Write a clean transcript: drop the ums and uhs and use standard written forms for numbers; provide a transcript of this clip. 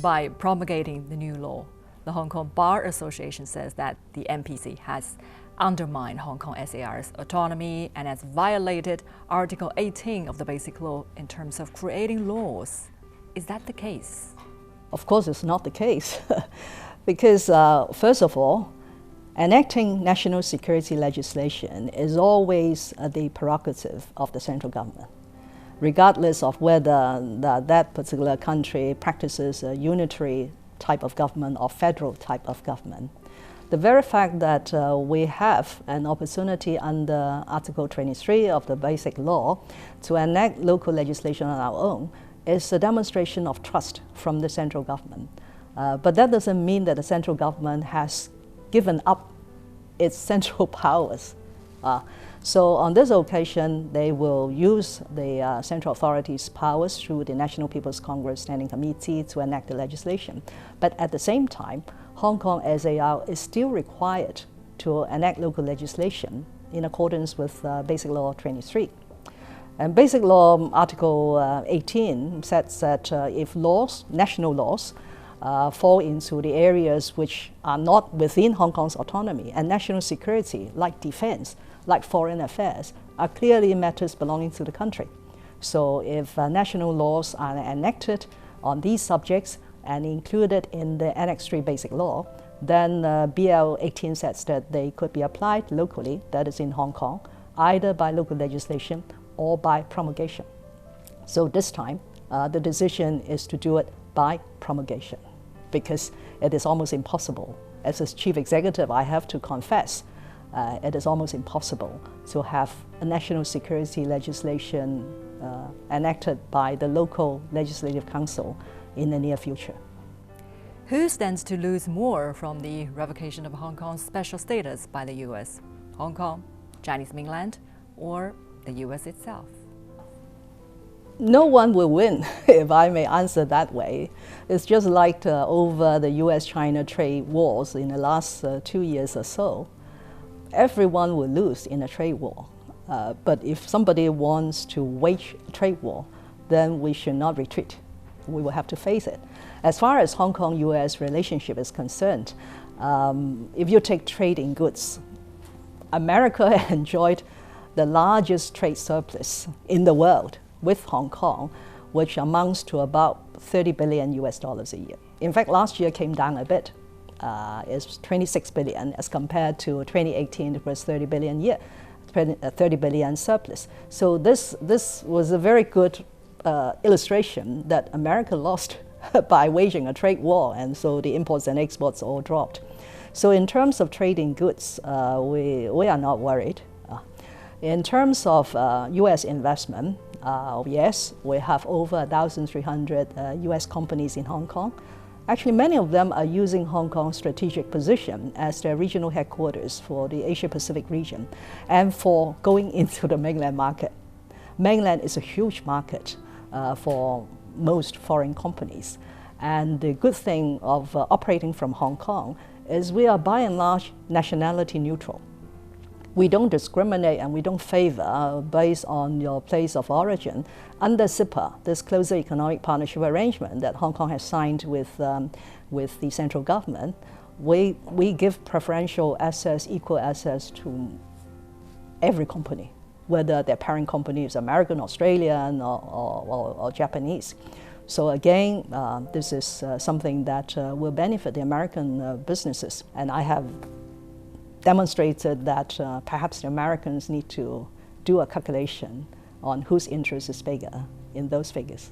By promulgating the new law, the Hong Kong Bar Association says that the MPC has undermined Hong Kong SAR's autonomy and has violated Article 18 of the Basic Law in terms of creating laws. Is that the case? Of course, it's not the case. Because, first of all, enacting national security legislation is always the prerogative of the central government, regardless of whether that particular country practices a unitary type of government or federal type of government. The very fact that we have an opportunity under Article 23 of the Basic Law to enact local legislation on our own is a demonstration of trust from the central government. But that doesn't mean that the central government has given up its central powers. So on this occasion, they will use the central authorities' powers through the National People's Congress Standing Committee to enact the legislation. But at the same time, Hong Kong SAR is still required to enact local legislation in accordance with Basic Law 23. And Basic Law Article 18 says that if laws, national laws, fall into the areas which are not within Hong Kong's autonomy, and national security, like defense, like foreign affairs, are clearly matters belonging to the country. So if national laws are enacted on these subjects and included in the Annex 3 Basic Law, then BL 18 says that they could be applied locally, that is in Hong Kong, either by local legislation or by promulgation. So this time, the decision is to do it by promulgation, because it is almost impossible. As a chief executive, I have to confess, it is almost impossible to have a national security legislation enacted by the local legislative council in the near future. Who stands to lose more from the revocation of Hong Kong's special status by the US? Hong Kong, Chinese mainland, or the US itself? No one will win, if I may answer that way. It's just like over the US-China trade wars in the last 2 years or so. Everyone will lose in a trade war. But if somebody wants to wage a trade war, then we should not retreat. We will have to face it. As far as Hong Kong-US relationship is concerned, if you take trade in goods, America enjoyed the largest trade surplus in the world with Hong Kong, which amounts to about 30 billion US dollars a year. In fact, last year came down a bit. It's 26 billion as compared to 2018, it was 30 billion a year, 30 billion surplus. So this was a very good illustration that America lost by waging a trade war, and so the imports and exports all dropped. So in terms of trading goods, we are not worried. In terms of US investment, yes, we have over 1,300 US companies in Hong Kong. Actually, many of them are using Hong Kong's strategic position as their regional headquarters for the Asia-Pacific region and for going into the mainland market. Mainland is a huge market for most foreign companies. And the good thing of operating from Hong Kong is we are by and large nationality neutral. We don't discriminate and we don't favor based on your place of origin. Under CIPA, this closer economic partnership arrangement that Hong Kong has signed with the central government, we give preferential access, equal access to every company, whether their parent company is American, Australian, or Japanese. So again, this is something that will benefit the American businesses. And I have demonstrated that perhaps the Americans need to do a calculation on whose interest is bigger in those figures.